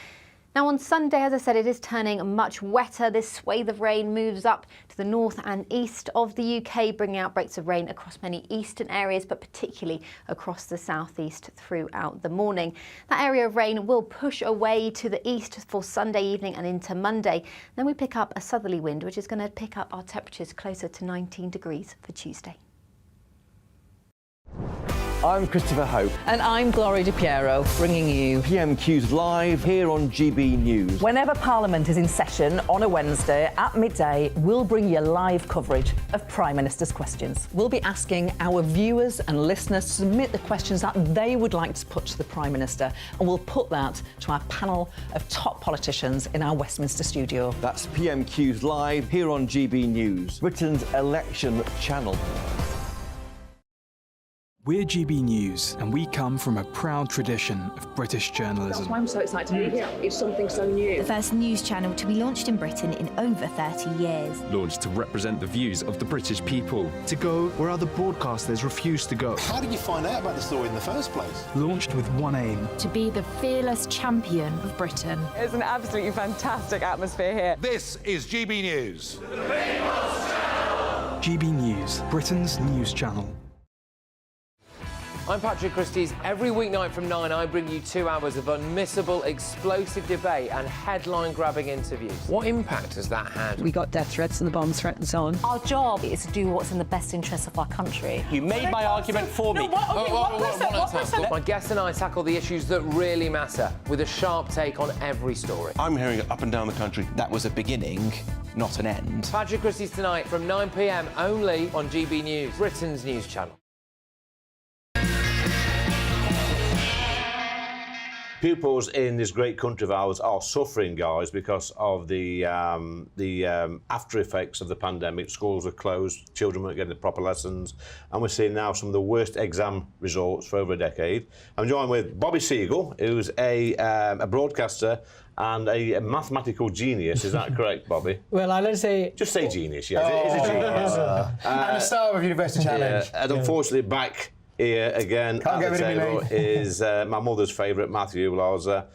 Now on Sunday, as I said, it is turning much wetter. This swathe of rain moves up to the north and east of the UK, bringing outbreaks of rain across many eastern areas, but particularly across the southeast throughout the morning. That area of rain will push away to the east for Sunday evening and into Monday. Then we pick up a southerly wind, which is going to pick up our temperatures closer to 19 degrees for Tuesday. I'm Christopher Hope. And I'm Gloria Di Piero, bringing you PMQ's live here on GB News. Whenever Parliament is in session on a Wednesday at midday, we'll bring you live coverage of Prime Minister's questions. We'll be asking our viewers and listeners to submit the questions that they would like to put to the Prime Minister, and we'll put that to our panel of top politicians in our Westminster studio. That's PMQ's live here on GB News, Britain's election channel. We're GB News, and we come from a proud tradition of British journalism. That's why I'm so excited to be here. It's something so new. The first news channel to be launched in Britain in over 30 years. Launched to represent the views of the British people. To go where other broadcasters refuse to go. How did you find out about the story in the first place? Launched with one aim. To be the fearless champion of Britain. It's an absolutely fantastic atmosphere here. This is GB News. The People's Channel. GB News, Britain's news channel. I'm Patrick Christie's. Every weeknight from 9, I bring you 2 hours of unmissable, explosive debate and headline-grabbing interviews. What impact has that had? We got death threats and the bomb threat and so on. Our job is to do what's in the best interest of our country. You made my argument for me. My guests and I tackle the issues that really matter with a sharp take on every story. I'm hearing it up and down the country. That was a beginning, not an end. Patrick Christie's tonight from 9 p.m. only on GB News, Britain's news channel. Pupils in this great country of ours are suffering, guys, because of the after effects of the pandemic. Schools are closed, children weren't getting the proper lessons, and we're seeing now some of the worst exam results for over a decade. I'm joined with Bobby Siegel, who's a broadcaster and a mathematical genius. Is that correct, Bobby? Well, let's say... Just say genius, yeah. It is a genius. And a star of University Challenge. And unfortunately, back here again at the table is my mother's favourite, Matthew Larza.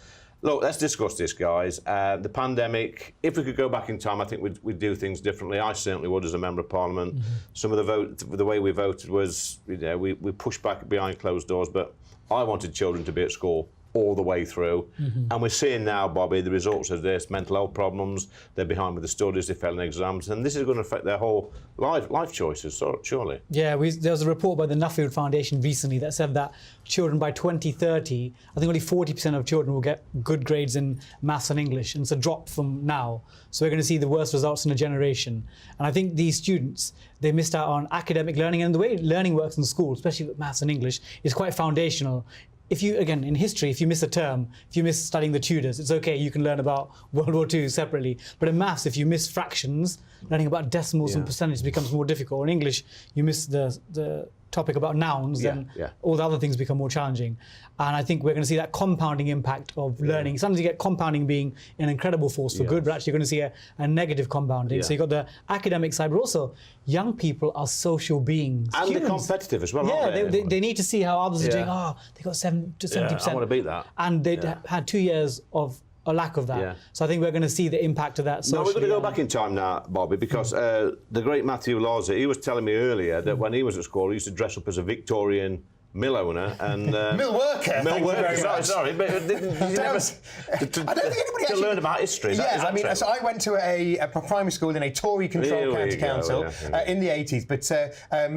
Look, let's discuss this, guys. The pandemic, if we could go back in time, I think we'd do things differently. I certainly would as a Member of Parliament. Mm-hmm. Some of the way we voted was, we pushed back behind closed doors, but I wanted children to be at school all the way through. Mm-hmm. And we're seeing now, Bobby, the results of this, mental health problems, they're behind with the studies, they fail in exams, and this is going to affect their whole life choices, surely. Yeah, there was a report by the Nuffield Foundation recently that said that children by 2030, I think only 40% of children will get good grades in maths and English, and it's a drop from now. So we're going to see the worst results in a generation. And I think these students, they missed out on academic learning, and the way learning works in school, especially with maths and English, is quite foundational. If you, again, in history, if you miss a term, if you miss studying the Tudors, it's okay, you can learn about World War II separately. But in maths, if you miss fractions, learning about decimals and percentages becomes more difficult. In English, you miss the topic about nouns, then all the other things become more challenging. And I think we're going to see that compounding impact of learning. Sometimes you get compounding being an incredible force for good, but actually you're going to see a negative compounding. So you've got the academic side, but also young people are social beings. And they're competitive as well, aren't they? They need to see how others are doing. Oh, they got 70%. I want to beat that. And they'd had 2 years of a lack of that. Yeah. So I think we're going to see the impact of that socially. No, we're going to go back in time now, Bobby, because the great Matthew Larza, he was telling me earlier that when he was at school, he used to dress up as a Victorian mill owner and mill worker. Mill worker. Sorry, but I don't think anybody to learn about history. I mean, so I went to a primary school in a Tory-controlled county council in the 80s, but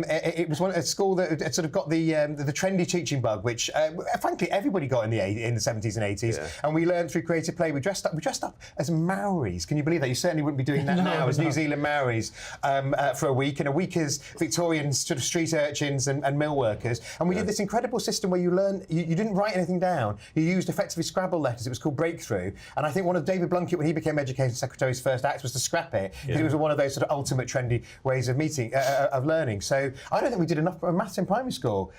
it was a school that sort of got the trendy teaching bug, which frankly everybody got in the 70s and 80s, and we learned through creative play. We dressed up as Maoris. Can you believe that? You certainly wouldn't be doing that now as New Zealand Maoris for a week, and a week as Victorian sort of street urchins and mill workers, and we did this incredible system where you learn. You didn't write anything down. You used effectively Scrabble letters. It was called Breakthrough, and I think one of David Blunkett, when he became Education Secretary's first act was to scrap it, because it was one of those sort of ultimate trendy ways of of learning. So I don't think we did enough maths in primary school,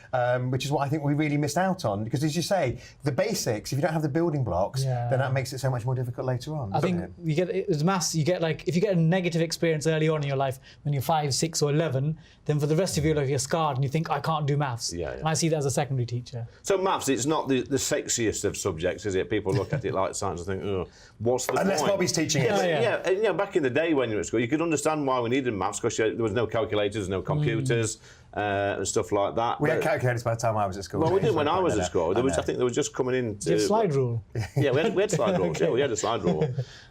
which is what I think we really missed out on, because as you say, the basics, if you don't have the building blocks, then that makes it so much more difficult later on. I think you get as maths, you get like, if you get a negative experience early on in your life when you're 5, 6 or 11, then for the rest of your life you're scarred and you think, I can't do maths. And I see that as a secondary teacher. So maths, it's not the sexiest of subjects, is it? People look at it like science and think, oh, what's the point? Unless Bobby's teaching it. And, back in the day when you were at school, you could understand why we needed maths, because there was no calculators, no computers, and stuff like that. We had calculators by the time I was at school. Well, we did when I was at school. I think they were just coming in. Did you have slide rule? Yeah, we had slide rules. Yeah, we had a slide rule.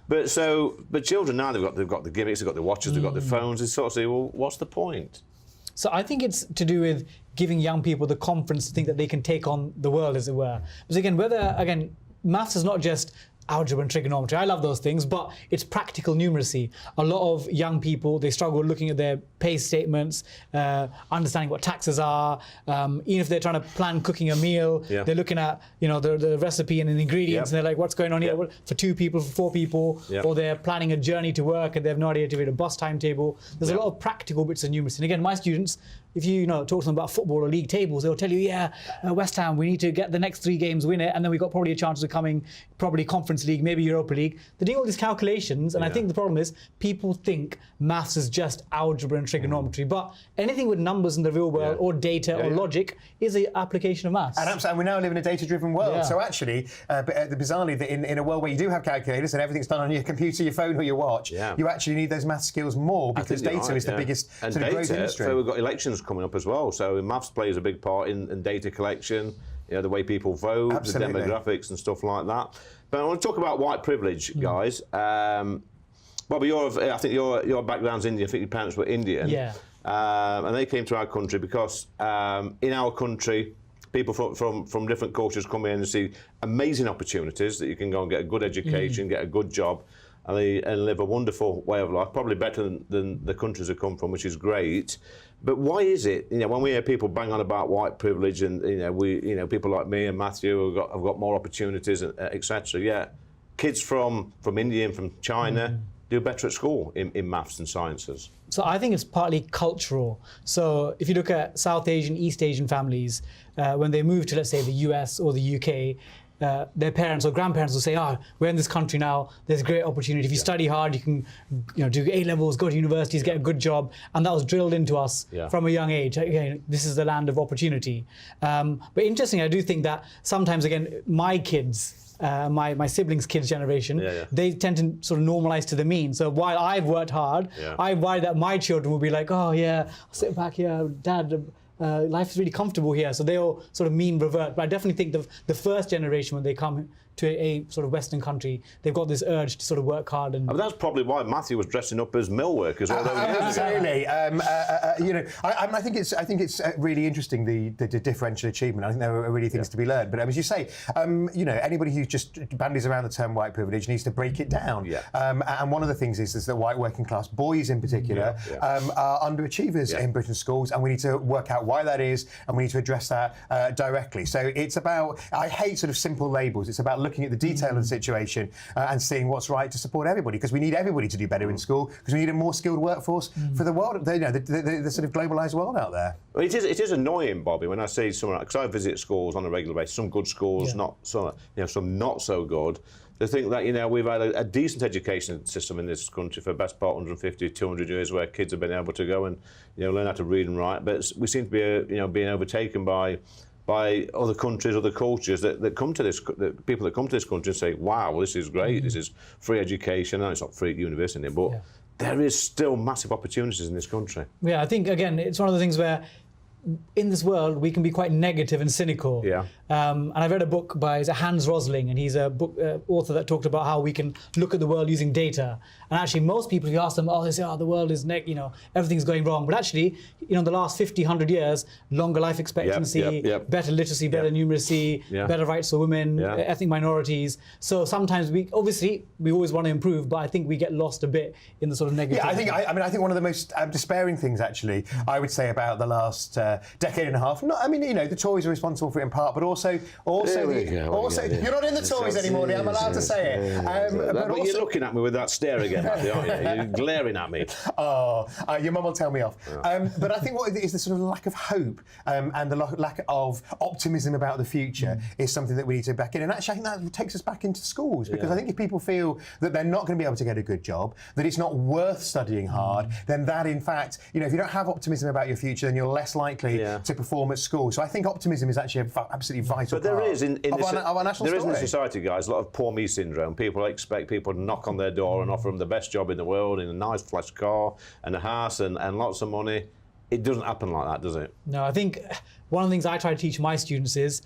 But children now, they've got the gimmicks, they've got the watches, they've got the phones. They sort of say, well, what's the point? So I think it's to do with giving young people the confidence to think that they can take on the world, as it were. Because maths is not just algebra and trigonometry. I love those things, but it's practical numeracy. A lot of young people, they struggle looking at their pay statements, understanding what taxes are. Even if they're trying to plan cooking a meal, they're looking at the recipe and the ingredients, and they're like, what's going on here for 2 people, for 4 people, or they're planning a journey to work and they have no idea to read a bus timetable. There's a lot of practical bits of numeracy. And again, my students, if you talk to them about football or league tables, they'll tell you, West Ham, we need to get the next 3 games, win it, and then we've got probably a chance of coming, probably Conference League, maybe Europa League. They're doing all these calculations, and I think the problem is people think maths is just algebra and trigonometry, but anything with numbers in the real world or data or logic is an application of maths. And we now live in a data-driven world, so actually, bizarrely, in a world where you do have calculators and everything's done on your computer, your phone or your watch, you actually need those math skills more, because data is the biggest sort of growth industry. So we've got elections coming up as well, so maths plays a big part in data collection, the way people vote, the demographics and stuff like that. But I want to talk about white privilege, guys. Bobby, I think your background's Indian. I think your parents were Indian. And they came to our country because in our country, people from different cultures come in and see amazing opportunities that you can go and get a good education, get a good job, and live a wonderful way of life, probably better than the countries they come from, which is great. But why is it, when we hear people bang on about white privilege, and people like me and Matthew have got more opportunities, etc. Kids from India and from China do better at school in maths and sciences. So I think it's partly cultural. So if you look at South Asian, East Asian families, when they move to, let's say, the US or the UK, their parents or grandparents will say, we're in this country now, there's great opportunity. If you study hard, you can do A-levels, go to universities, get a good job. And that was drilled into us from a young age. This is the land of opportunity. But interestingly, I do think that sometimes, again, my kids, my siblings' kids' generation, they tend to sort of normalize to the mean. So while I've worked hard, I worry that my children will be like, I'll sit back here, Dad, life is really comfortable here, so they'll sort of mean revert. But I definitely think the first generation, when they come to a sort of Western country, they've got this urge to sort of work hard. And that's probably why Matthew was dressing up as mill workers all those years ago. Absolutely. I think it's really interesting, the differential achievement. I think there are really things to be learned. But as you say, anybody who just bandies around the term white privilege needs to break it down. And one of the things is that white working class boys in particular are underachievers in Britain's schools, and we need to work out why that is, and we need to address that directly. So it's about, I hate sort of simple labels. It's about looking at the detail of the situation and seeing what's right to support everybody, because we need everybody to do better in school, because we need a more skilled workforce for the world, the sort of globalised world out there. Well, it is annoying, Bobby, when I see someone, because I visit schools on a regular basis, some good schools, some not so good. They think that we've had a decent education system in this country for the best part 150, 200 years, where kids have been able to go and learn how to read and write, but we seem to be being overtaken by other countries, other cultures that come to this, people that come to this country and say, wow, this is great, this is free education. And it's not free at university, but there is still massive opportunities in this country. I think, again, it's one of the things where in this world, we can be quite negative and cynical. Yeah. And I read a book by Hans Rosling, and he's a book author that talked about how we can look at the world using data. And actually, most people, if you ask them, they say, the world is, everything's going wrong. But actually, the last 50, 100 years, longer life expectancy, better literacy, better numeracy, better rights for women, ethnic minorities. So sometimes we always want to improve, but I think we get lost a bit in the sort of negative. Yeah, I think one of the most despairing things, actually, I would say about the last decade and a half. The Tories are responsible for it in part, but also you're not in the Tories anymore. I'm allowed to say it. But you're looking at me with that stare again, Matthew, aren't you? You're glaring at me. Your mum will tell me off. But I think what is the sort of lack of hope and the lack of optimism about the future is something that we need to back in. And actually, I think that takes us back into schools, because I think if people feel that they're not going to be able to get a good job, that it's not worth studying hard, then that, in fact, if you don't have optimism about your future, then you're less likely to perform at school. So I think optimism is actually an absolutely vital part there is in our national there is in story. the society, guys, a lot of poor me syndrome. People expect people to knock on their door and offer them the best job in the world in a nice flash car and a house and lots of money. It doesn't happen like that, does it? No, I think one of the things I try to teach my students is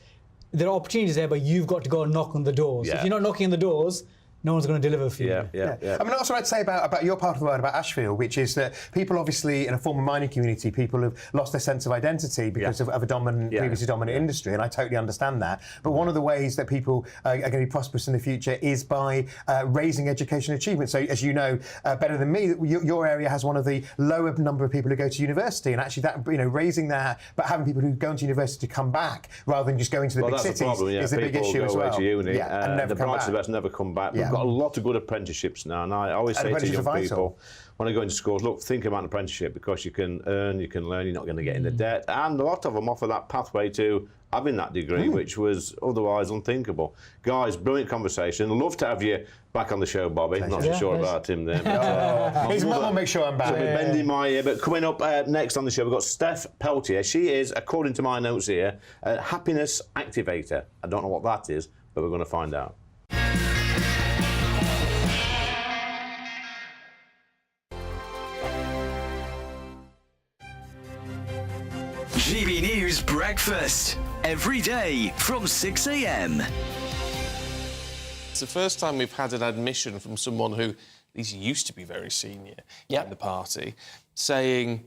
there are opportunities there, but you've got to go and knock on the doors. If you're not knocking on the doors, no one's going to deliver for you. Yeah. That's what I'd say about your part of the world, about Ashfield, which is that people, obviously, in a former mining community, people have lost their sense of identity because of a previously dominant industry, and I totally understand that. But one of the ways that people are going to be prosperous in the future is by raising education achievement. So, as you know better than me, your area has one of the lower number of people who go to university, and actually that, raising that, but having people who go into university to come back rather than just going to the big cities is a big issue as well. People go away to uni, and never the come brightest back. of us never come back. We've got a lot of good apprenticeships now, and I always say to young people when I go into schools, look, think about an apprenticeship, because you can earn, you can learn, you're not going to get into debt, and a lot of them offer that pathway to having that degree, which was otherwise unthinkable. Guys, brilliant conversation. Love to have you back on the show, Bobby. Not so sure about him there. His mum will make sure I'm back. So we're bending my ear. But coming up next on the show, we've got Steph Peltier. She is, according to my notes here, a happiness activator. I don't know what that is, but we're going to find out. GB News Breakfast, every day from 6 a.m. It's the first time we've had an admission from someone who, at least used to be very senior in the party, saying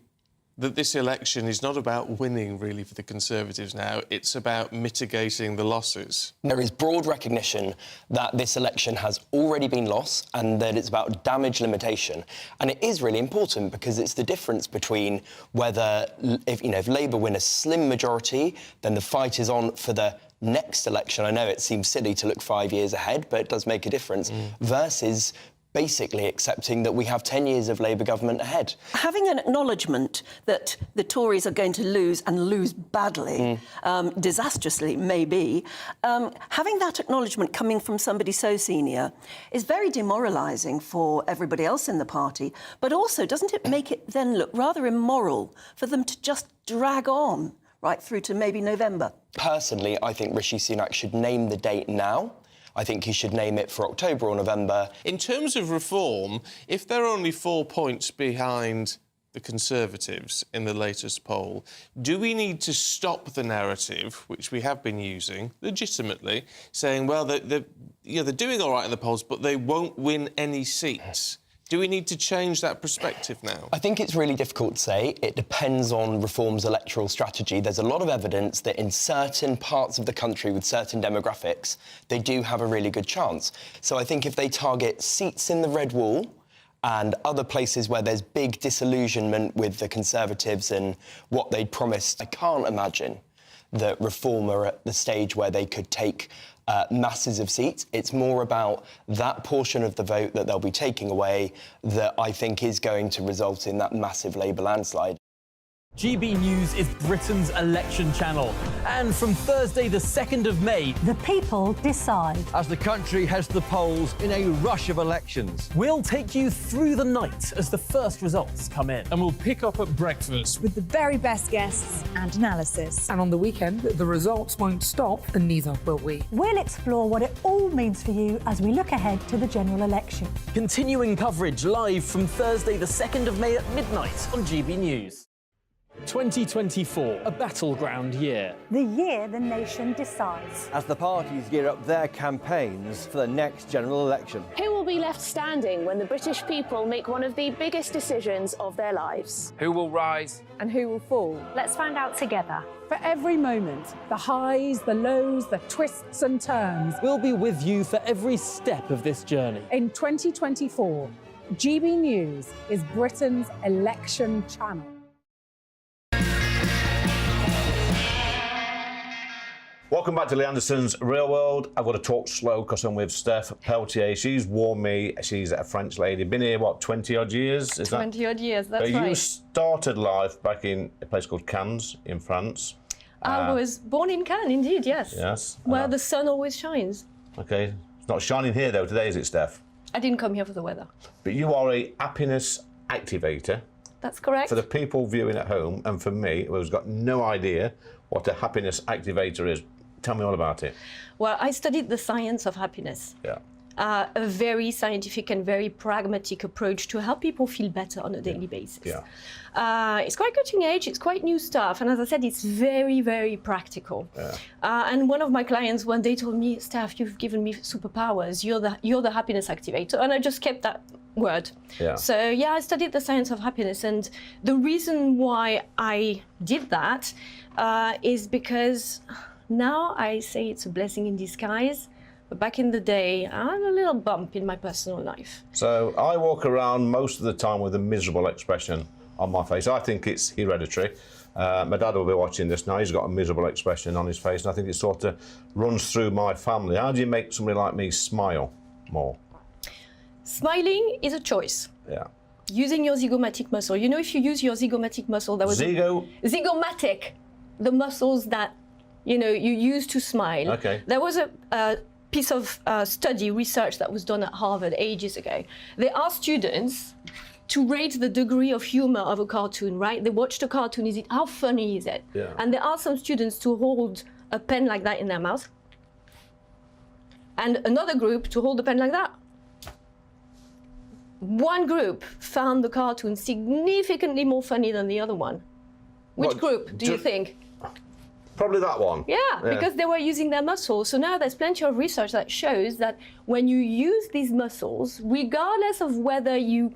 that this election is not about winning, really, for the Conservatives now. It's about mitigating the losses. There is broad recognition that this election has already been lost and that it's about damage limitation. And it is really important, because it's the difference between whether, if Labour win a slim majority, then the fight is on for the next election. I know it seems silly to look 5 years ahead, but it does make a difference, versus basically accepting that we have 10 years of Labour government ahead. Having an acknowledgement that the Tories are going to lose, and lose badly, disastrously maybe, having that acknowledgement coming from somebody so senior is very demoralising for everybody else in the party, but also doesn't it make it then look rather immoral for them to just drag on right through to maybe November? Personally, I think Rishi Sunak should name the date now. I think he should name it for October or November. In terms of reform, if they're only 4 points behind the Conservatives in the latest poll, do we need to stop the narrative, which we have been using legitimately, saying, well, they're doing all right in the polls, but they won't win any seats? Do we need to change that perspective now? I think it's really difficult to say. It depends on Reform's electoral strategy. There's a lot of evidence that in certain parts of the country with certain demographics, they do have a really good chance. So I think if they target seats in the Red Wall and other places where there's big disillusionment with the Conservatives and what they'd promised, I can't imagine that Reform are at the stage where they could take masses of seats. It's more about that portion of the vote that they'll be taking away that I think is going to result in that massive Labour landslide. GB News is Britain's election channel. And from Thursday, the 2nd of May, the people decide. As the country heads to the polls in a rush of elections, we'll take you through the night as the first results come in. And we'll pick up at breakfast with the very best guests and analysis. And on the weekend, the results won't stop, and neither will we. We'll explore what it all means for you as we look ahead to the general election. Continuing coverage live from Thursday, the 2nd of May at midnight on GB News. 2024, a battleground year. The year the nation decides. As the parties gear up their campaigns for the next general election. Who will be left standing when the British people make one of the biggest decisions of their lives? Who will rise? And who will fall? Let's find out together. For every moment, the highs, the lows, the twists and turns. We'll be with you for every step of this journey. In 2024, GB News is Britain's election channel. Welcome back to Lee Anderson's Real World. I've got to talk slow because I'm with Steph Peltier. She's warned me. She's a French lady. Been here, what, 20-odd years? 20-odd years, that's right. You started life back in a place called Cannes in France. I was born in Cannes, indeed, yes. Yes. Where the sun always shines. OK. It's not shining here, though, today, is it, Steph? I didn't come here for the weather. But you are a happiness activator. That's correct. For the people viewing at home, and for me, who's got no idea what a happiness activator is, tell me all about it. Well, I studied the science of happiness. Yeah. A very scientific and very pragmatic approach to help people feel better on a daily basis. Yeah. It's quite cutting edge, it's quite new stuff, and as I said, it's very, very practical. Yeah. And one of my clients one day told me, Steph, you've given me superpowers, you're the happiness activator, and I just kept that word. Yeah. So yeah, I studied the science of happiness, and the reason why I did that is because now I say it's a blessing in disguise, but back in the day, I had a little bump in my personal life. So I walk around most of the time with a miserable expression on my face. I think it's hereditary. My dad will be watching this now. He's got a miserable expression on his face, and I think it sort of runs through my family. How do you make somebody like me smile more? Smiling is a choice. Yeah. Using your zygomatic muscle. You know, if you use your zygomatic muscle, that was zygomatic, the muscles that you use to smile. Okay. There was a piece of research that was done at Harvard ages ago. They asked students to rate the degree of humor of a cartoon, right? They watched a cartoon, how funny is it? Yeah. And they asked some students to hold a pen like that in their mouth, and another group to hold a pen like that. One group found the cartoon significantly more funny than the other one. Which group do you think? Probably that one. Yeah, because they were using their muscles. So now there's plenty of research that shows that when you use these muscles, regardless of whether you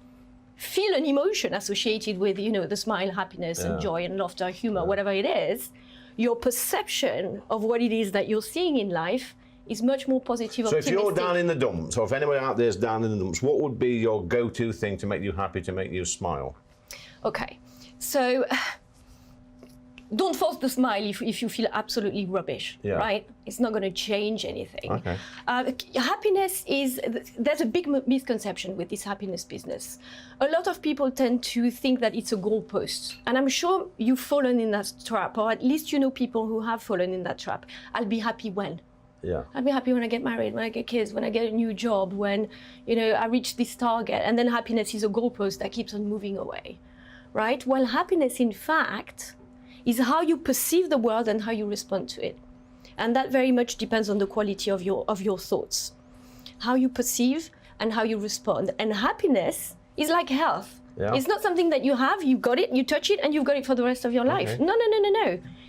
feel an emotion associated with, the smile, happiness, and joy and laughter, humor, whatever it is, your perception of what it is that you're seeing in life is much more positive. So if you're down in the dumps, or if anybody out there is down in the dumps, what would be your go-to thing to make you happy, to make you smile? Okay, so don't force the smile if you feel absolutely rubbish, right? It's not going to change anything. Okay. Happiness there's a big misconception with this happiness business. A lot of people tend to think that it's a goalpost. And I'm sure you've fallen in that trap, or at least you know people who have fallen in that trap. I'll be happy when? Yeah. I'll be happy when I get married, when I get kids, when I get a new job, when I reach this target. And then happiness is a goalpost that keeps on moving away, right? Well, happiness, in fact, is how you perceive the world and how you respond to it. And that very much depends on the quality of your thoughts. How you perceive and how you respond. And happiness is like health. Yeah. It's not something that you have, you got it, you touch it, and you've got it for the rest of your life. No.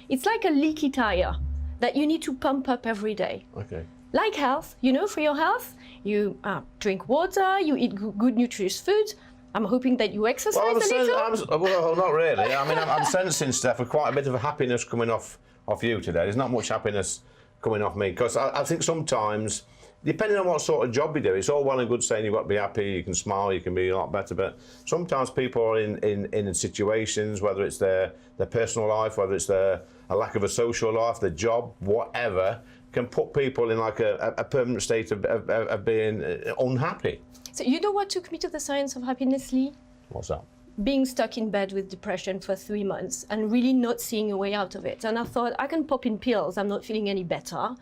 It's like a leaky tire that you need to pump up every day. Okay. Like health, for your health, you drink water, you eat good nutritious food. I'm hoping that you exercise a little. Well, not really. I mean, I'm sensing, Steph, quite a bit of happiness coming off you today. There's not much happiness coming off me, because I think sometimes, depending on what sort of job you do, it's all well and good saying you've got to be happy, you can smile, you can be a lot better, but sometimes people are in situations, whether it's their personal life, whether it's a lack of a social life, their job, whatever, can put people in like a permanent state of being unhappy. So you know what took me to the science of happiness, Lee? What's that? Being stuck in bed with depression for 3 months and really not seeing a way out of it. And I thought, I can pop in pills, I'm not feeling any better.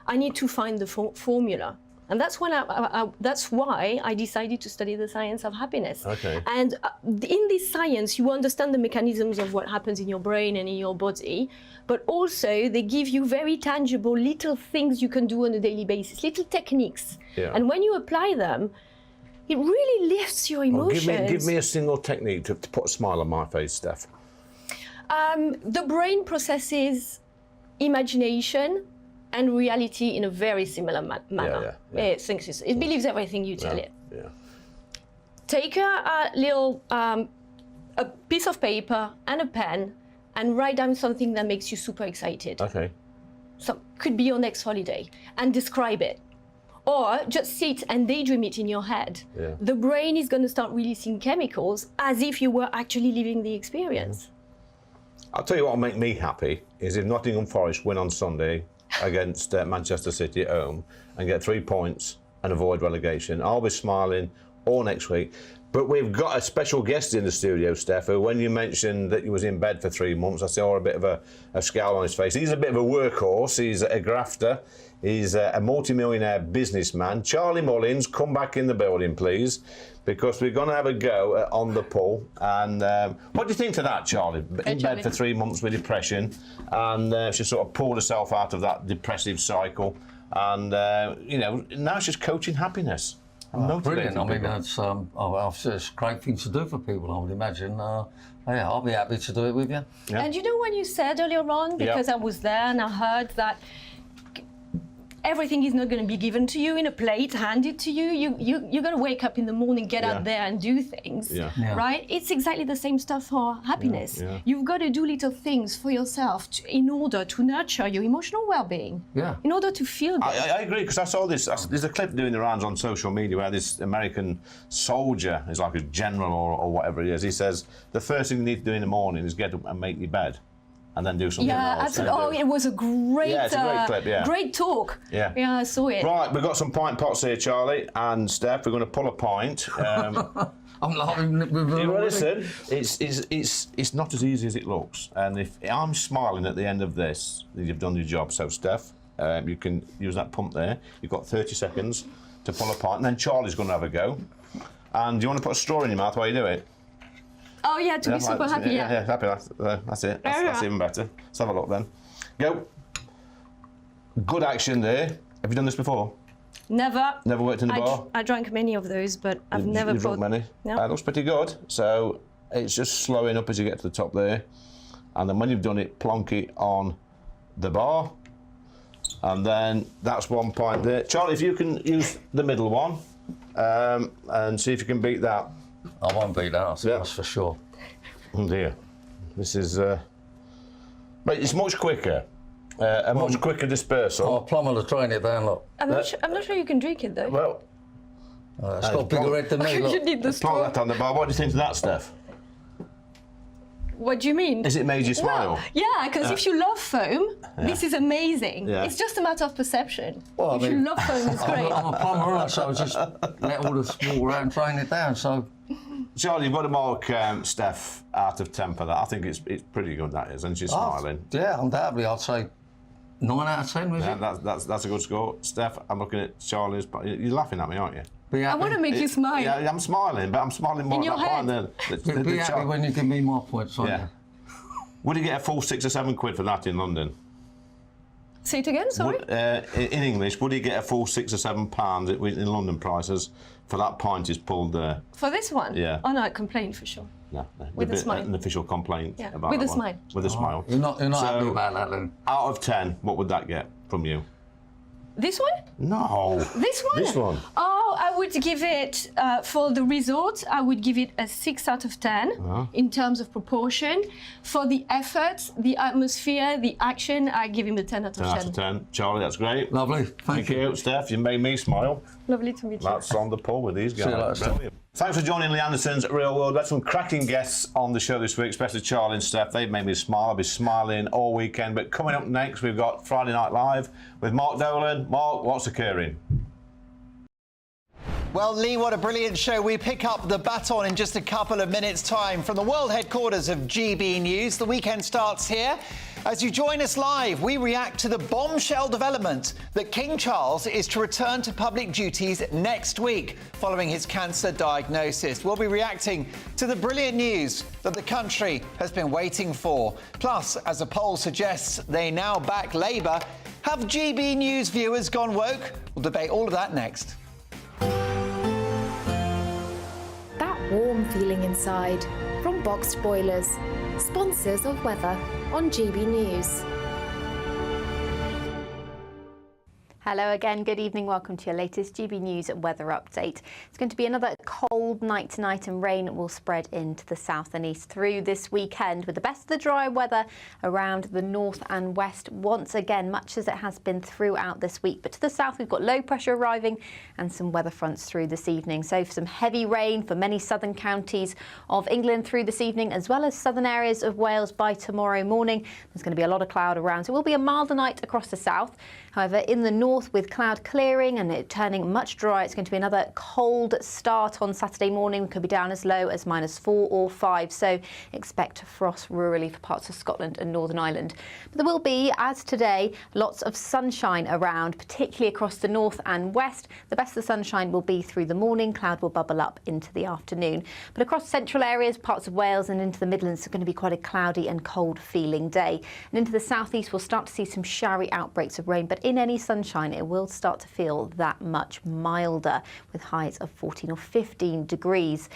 I need to find the formula. And that's when that's why I decided to study the science of happiness. Okay. And in this science, you understand the mechanisms of what happens in your brain and in your body, but also they give you very tangible little things you can do on a daily basis, little techniques. Yeah. And when you apply them, it really lifts your emotions. Well, give me a single technique to put a smile on my face, Steph. The brain processes imagination and reality in a very similar manner. It believes everything you tell it. Take a little a piece of paper and a pen and write down something that makes you super excited. Okay. So could be your next holiday, and describe it. Or just sit and daydream it in your head. The brain is going to start releasing chemicals as if you were actually living the experience. I'll tell you what will make me happy is if Nottingham Forest win on Sunday against Manchester City at home and get 3 points and avoid relegation. I'll be smiling all next week. But we've got a special guest in the studio, Steph, who, when you mentioned that he was in bed for 3 months, I saw a bit of a scowl on his face. He's a bit of a workhorse. He's a grafter. He's a multi-millionaire businessman. Charlie Mullins, come back in the building, please, because we're going to have a go on the poll. And what do you think to that, Charlie? In bed for 3 months with depression, and she sort of pulled herself out of that depressive cycle. And, you know, now she's coaching happiness. Brilliant. I mean, it's a great thing to do for people, I would imagine. Yeah, I'll be happy to do it with you. And you know when you said earlier on, because I was there and I heard that everything is not going to be given to you in a plate, handed to you. You're going to wake up in the morning, get out there and do things, right? It's exactly the same stuff for happiness. You've got to do little things for yourself in order to nurture your emotional well-being, in order to feel good. I agree, because I saw this. There's a clip doing the rounds on social media where this American soldier is like a general or whatever he is. He says, the first thing you need to do in the morning is get up and make your bed. And then do something else. Absolutely. Oh, it was a great, it's a great clip, great talk. Yeah, I saw it. Right, we've got some pint pots here, Charlie and Steph. We're going to pull a pint. I'm laughing. Listen, it's not as easy as it looks. And if I'm smiling at the end of this, you've done your job. So, Steph, you can use that pump there. You've got 30 seconds to pull a pint, and then Charlie's going to have a go. And do you want to put a straw in your mouth while you do it? Oh, yeah, to be super happy, Yeah, happy. That's it. That's even better. Let's have a look then. Go. Good action there. Have you done this before? Never. Never worked in the bar? I drank many of those, but I've never You've drunk many? No. Looks pretty good. So it's just slowing up as you get to the top there. And then when you've done it, plonk it on the bar. And then that's 1 pint there. Charlie, if you can use the middle one and see if you can beat that. I won't beat that, that's for sure. Oh dear. This is... but it's much quicker. A much quicker dispersal. Oh, plumber will train it down, look. I'm not sure you can drink it, though. Well... it's got a bigger head than me, look. You need the straw. Plonk that on the bar. What do you think of that, Steph? What do you mean? Has it made you smile? Well, yeah, because if you love foam, this is amazing. Yeah. It's just a matter of perception. Well, if you love foam, it's great. I'm a plumber, so I just let all the small around and train it down, so... Charlie, you've got to mark Steph out of temper. That I think it's pretty good, that is, and she's smiling. Yeah, undoubtedly, I'd say 9 out of 10, was it? That's a good score. Steph, I'm looking at Charlie's... You're laughing at me, aren't you? I want to make you smile. Yeah, I'm smiling, but I'm smiling more in your head. Be happy when you give me my points, won't you? Would you get a full 6 or 7 quid for that in London? Say it again, sorry? In English, would he get a full £6 or £7 in London prices for that pint is pulled there? For this one? Yeah. Oh, no, I complain for sure. No. With a smile. An official complaint about with that a smile. One. With a smile. You're not happy about that, then? Out of 10, what would that get from you? This one? No. This one? This one. Oh, I would give it, for the resort, I would give it a 6 out of 10 in terms of proportion. For the effort, the atmosphere, the action, I give him a 10 out of 10. 10 out of 10. Charlie, that's great. Lovely. Thank you. Steph. You made me smile. Lovely to meet you. That's on the poll with these guys. See you later, Brilliant. Thanks for joining Lee Anderson's Real World. We had some cracking guests on the show this week, especially Charlie and Steph. They've made me smile. I'll be smiling all weekend. But coming up next, we've got Friday Night Live with Mark Dolan. Mark, what's occurring? Well, Lee, what a brilliant show. We pick up the baton in just a couple of minutes' time from the world headquarters of GB News. The weekend starts here. As you join us live, we react to the bombshell development that King Charles is to return to public duties next week following his cancer diagnosis. We'll be reacting to the brilliant news that the country has been waiting for. Plus, as a poll suggests, they now back Labour. Have GB News viewers gone woke? We'll debate all of that next. That warm feeling inside from Boxed Boilers. sponsors of weather on GB News. Hello again, good evening, welcome to your latest GB News weather update. It's going to be another cold night tonight and rain will spread into the south and east through this weekend with the best of the dry weather around the north and west once again, much as it has been throughout this week. But to the south we've got low pressure arriving and some weather fronts through this evening. So for some heavy rain for many southern counties of England through this evening as well as southern areas of Wales by tomorrow morning. There's going to be a lot of cloud around. So it will be a milder night across the south. However, in the north with cloud clearing and it turning much drier, it's going to be another cold start on Saturday morning. We could be down as low as -4 or 5. So expect frost rurally for parts of Scotland and Northern Ireland. But there will be, as today, lots of sunshine around, particularly across the north and west. The best of the sunshine will be through the morning. Cloud will bubble up into the afternoon. But across central areas, parts of Wales and into the Midlands, it's going to be quite a cloudy and cold feeling day. And into the southeast, we'll start to see some showery outbreaks of rain. But in any sunshine, it will start to feel that much milder with highs of 14 or 15 degrees.